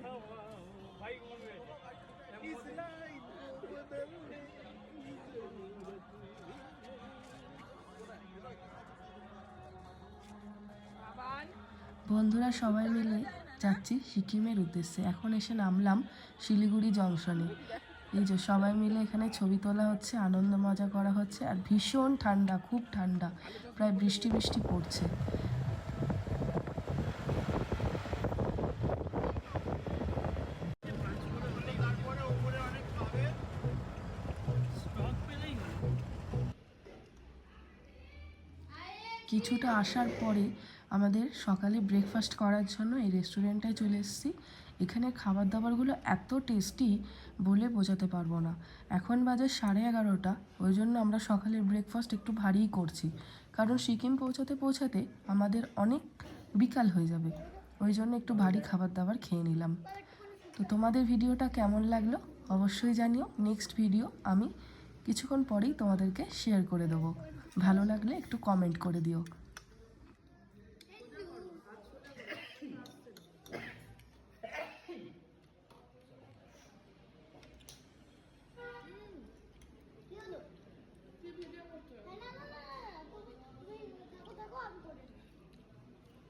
भाई घूम गए इस लाइन को बदलने की जरूरत বন্ধুরা সবাই মিলে যাচ্ছি সিকিমের উদ্দেশ্যে। এখন এসে নামলাম শিলিগুড়ি জংশনে। এই যে সবাই মিলে এখানে ছবি তোলা হচ্ছে, আনন্দ মজা করা হচ্ছে, আর ভীষণ ঠান্ডা, খুব ঠান্ডা, প্রায় বৃষ্টি বৃষ্টি পড়ছে। কিছুটা আসার পরে আমাদের সকালে ব্রেকফাস্ট করার জন্য এই রেস্টুরেন্টটায় চলে এসেছি। এখানে খাবার দাবারগুলো এত টেস্টি বলে বোঝাতে পারবো না। এখন বাজে 11:30, ওই জন্য আমরা সকালের ব্রেকফাস্ট একটু ভারীই করছি, কারণ সিকিম পৌঁছাতে পৌঁছাতে আমাদের অনেক বিকাল হয়ে যাবে। ওই জন্য একটু ভারী খাবার দাবার খেয়ে নিলাম। তো তোমাদের ভিডিওটা কেমন লাগলো অবশ্যই জানিও। নেক্সট ভিডিও আমি কিছুক্ষণ পরেই তোমাদেরকে শেয়ার করে দেবো। ভালো লাগলে একটু কমেন্ট করে দিও।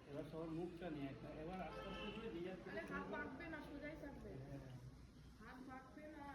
এবার সবার মুখটা নিয়ে একটা এবার আস্তে আস্তে করে দিয়ে যাচ্ছে হাত বাঁকবে না সোজাই থাকবে হাত বাঁকবে না